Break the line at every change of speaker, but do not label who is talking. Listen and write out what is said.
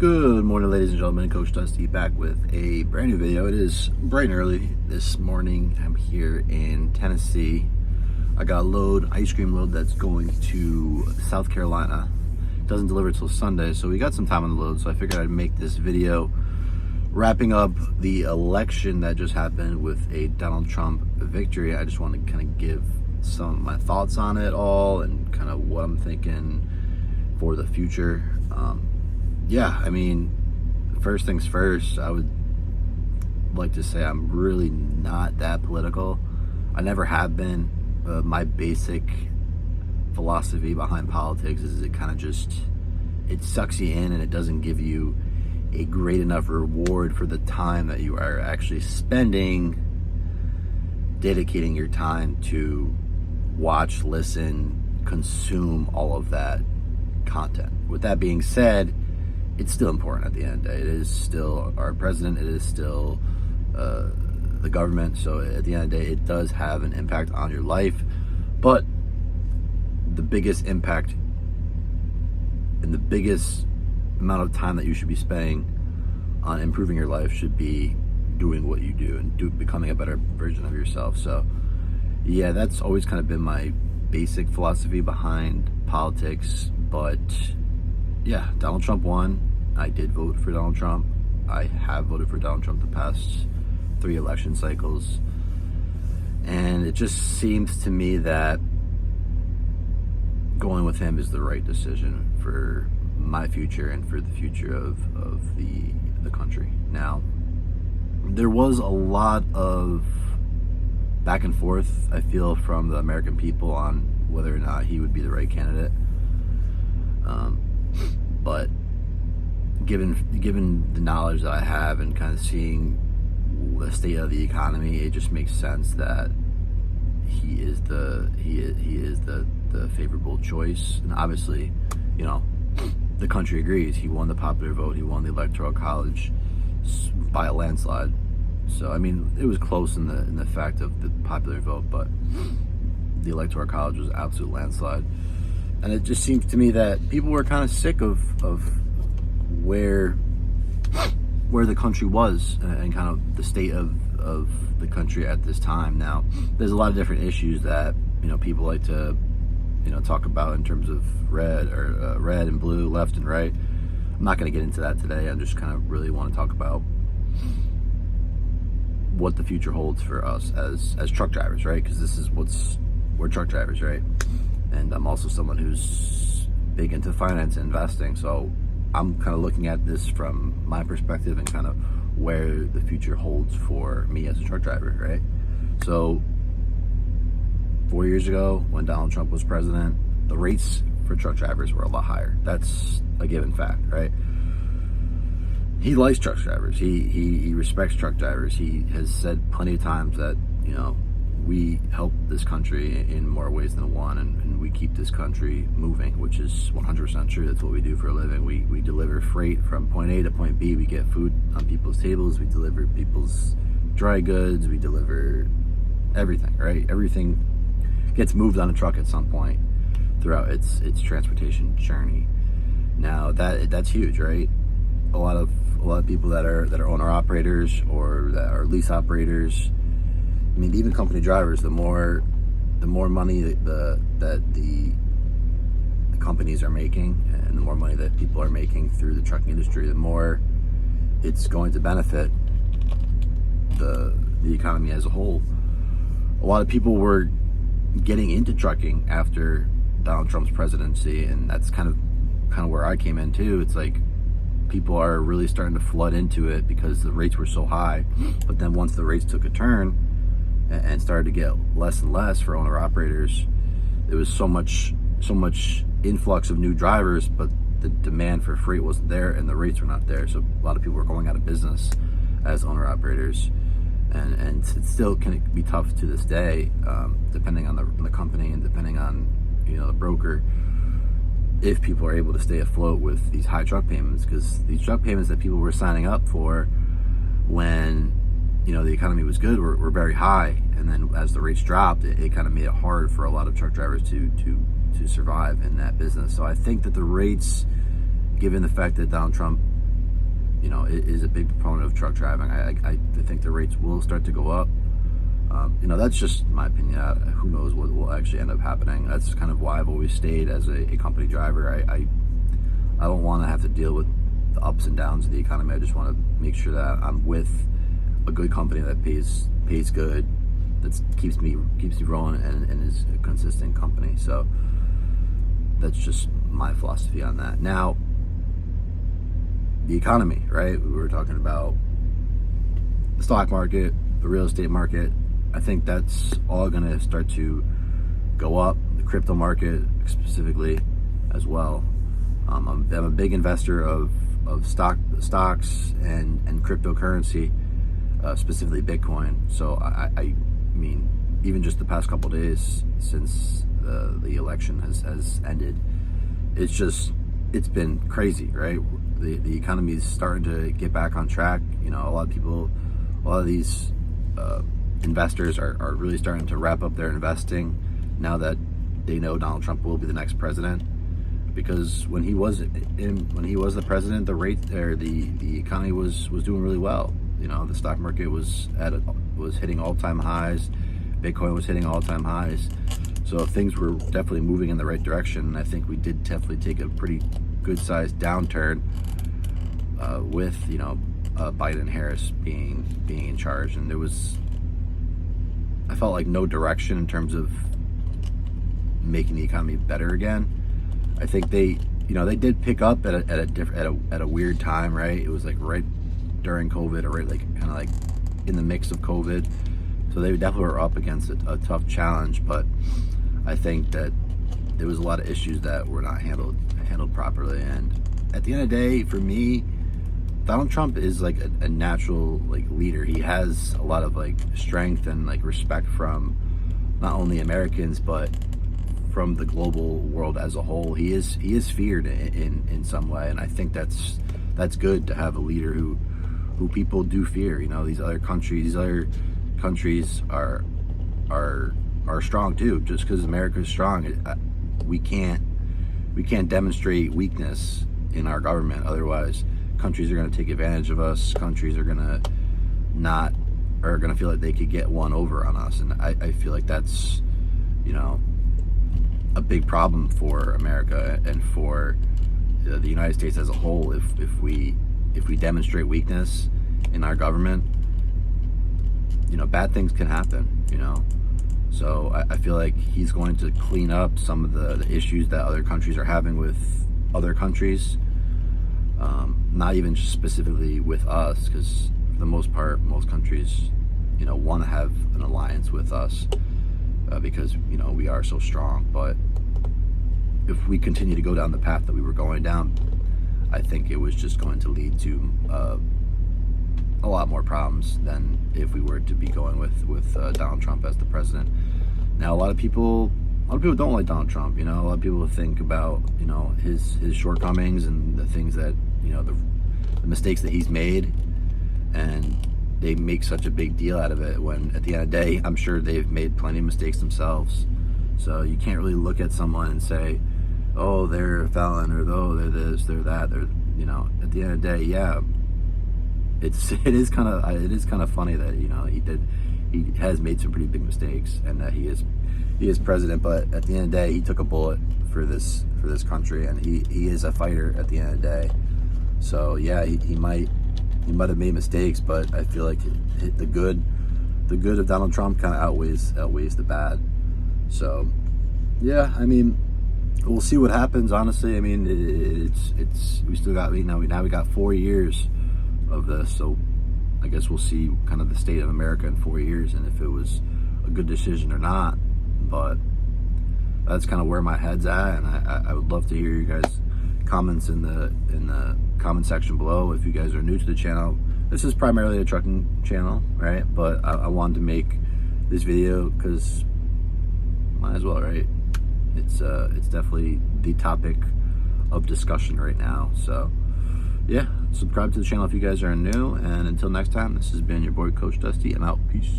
Good morning, ladies and gentlemen. Coach Dusty back with a brand new video. It is bright and early this morning. I'm here in Tennessee. I got a ice cream load that's going to South Carolina. It doesn't deliver till Sunday, so we got some time on the load. So I figured I'd make this video wrapping up the election that just happened with a Donald Trump victory. I just want to kind of give some of my thoughts on it all and kind of what I'm thinking for the future. Yeah, I mean, first things first, I would like to say I'm really not that political. I never have been. My basic philosophy behind politics is it kind of it sucks you in and it doesn't give you a great enough reward for the time that you are actually spending dedicating your time to watch, listen, consume all of that content. With that being said, it's still important at the end of the day. It is still our president. It is still the government. So at the end of the day, it does have an impact on your life. But the biggest impact and the biggest amount of time that you should be spending on improving your life should be doing what you do and becoming a better version of yourself. So yeah, that's always kind of been my basic philosophy behind politics. But yeah, Donald Trump won. I did vote for Donald Trump. I have voted for Donald Trump the past 3 election cycles. And it just seems to me that going with him is the right decision for my future and for the future of the country. Now, there was a lot of back and forth, I feel, from the American people on whether or not he would be the right candidate. But given the knowledge that I have and kind of seeing the state of the economy, it just makes sense that he is the favorable choice. And obviously, you know, the country agrees. He won the popular vote. He won the Electoral College by a landslide. So I mean, it was close in the fact of the popular vote, but the Electoral College was an absolute landslide. And it just seems to me that people were kind of sick of where the country was and kind of the state of the country at this time. Now, there's a lot of different issues that, you know, people like to, you know, talk about in terms of red and blue, left and right. I'm not going to get into that today. I just kind of really want to talk about what the future holds for us as truck drivers, right? Because we're truck drivers, right? And I'm also someone who's big into finance and investing. So I'm kind of looking at this from my perspective and kind of where the future holds for me as a truck driver, right? So 4 years ago, when Donald Trump was president, the rates for truck drivers were a lot higher. That's a given fact, right? He likes truck drivers. He respects truck drivers. He has said plenty of times that, you know, we help this country in more ways than one, and we keep this country moving, which is 100% true. That's what we do for a living. We deliver freight from point A to point B. We get food on people's tables. We deliver people's dry goods. We deliver everything, right? Everything gets moved on a truck at some point throughout its transportation journey. Now that's huge, right? A lot of people that are owner operators or that are lease operators. I mean, even company drivers, the more money that the companies are making and the more money that people are making through the trucking industry, the more it's going to benefit the economy as a whole. A lot of people were getting into trucking after Donald Trump's presidency, and that's kind of where I came in too. It's like people are really starting to flood into it because the rates were so high. But then once the rates took a turn and started to get less and less for owner operators, there was so much influx of new drivers, but the demand for freight wasn't there and the rates were not there. So a lot of people were going out of business as owner operators, and it still can be tough to this day, depending on the company and depending on, you know, the broker, if people are able to stay afloat with these high truck payments, because these truck payments that people were signing up for when, you know, the economy was good were very high, and then as the rates dropped, it kind of made it hard for a lot of truck drivers to survive in that business. So I think that the rates, given the fact that Donald Trump is a big proponent of truck driving. I think the rates will start to go up. That's just my opinion. Who knows what will actually end up happening. That's kind of why I've always stayed as a company driver. I don't want to have to deal with the ups and downs of the economy. I just want to make sure that I'm with a good company that pays good, that keeps me rolling, and is a consistent company. So that's just my philosophy on that. Now, the economy, right? We were talking about the stock market, the real estate market. I think that's all going to start to go up. The crypto market specifically as well. I'm a big investor of stocks and cryptocurrency, specifically Bitcoin. So I mean, even just the past couple of days since the election has ended, it's been crazy, right? The economy is starting to get back on track. A lot of these investors are really starting to wrap up their investing now that they know Donald Trump will be the next president. Because when he was the president, the rate there, the economy was doing really well. The stock market was hitting all-time highs. Bitcoin was hitting all-time highs. So things were definitely moving in the right direction. And I think we did definitely take a pretty good-sized downturn with Biden and Harris being in charge, and I felt like no direction in terms of making the economy better again. I think they did pick up at a weird time, right? It was like right during COVID, or right kind of like in the mix of COVID. So they definitely were up against a tough challenge, but I think that there was a lot of issues that were not handled properly. And at the end of the day, for me, Donald Trump is like a natural leader. He has a lot of strength and respect from not only Americans but from the global world as a whole. He is feared in some way, and I think that's good to have a leader who people do fear. These other countries are strong too. Just because America is strong, we can't demonstrate weakness in our government. Otherwise, countries are going to take advantage of us. Countries are going to feel like they could get one over on us, and I feel like that's a big problem for America and for the United States as a whole. If we demonstrate weakness in our government, bad things can happen. So I feel like he's going to clean up some of the issues that other countries are having with other countries. Not even just specifically with us, because for the most part, most countries, want to have an alliance with us because we are so strong. But if we continue to go down the path that we were going down, I think it was just going to lead to a lot more problems than if we were to be going with Donald Trump as the president. Now, a lot of people don't like Donald Trump. A lot of people think about his shortcomings and the things that the mistakes that he's made, and they make such a big deal out of it, when at the end of the day, I'm sure they've made plenty of mistakes themselves. So you can't really look at someone and say, oh, they're a felon, or oh, they're this, they're that. They're at the end of the day, yeah, it is kind of funny that he has made some pretty big mistakes, and that he is president. But at the end of the day, he took a bullet for this country, and he is a fighter at the end of the day. So yeah, he might have made mistakes, but I feel like the good of Donald Trump kind of outweighs the bad. So yeah, I mean, we'll see what happens. Honestly, I mean, it's we still got we got 4 years of this, so I guess we'll see kind of the state of America in 4 years, and if it was a good decision or not. But that's kind of where my head's at, and I would love to hear you guys' comments in the comment section below. If you guys are new to the channel, this is primarily a trucking channel, right? But I wanted to make this video because might as well, right? It's definitely the topic of discussion right now. So yeah, subscribe to the channel if you guys are new, and until next time, this has been your boy Coach Dusty. I'm out. Peace.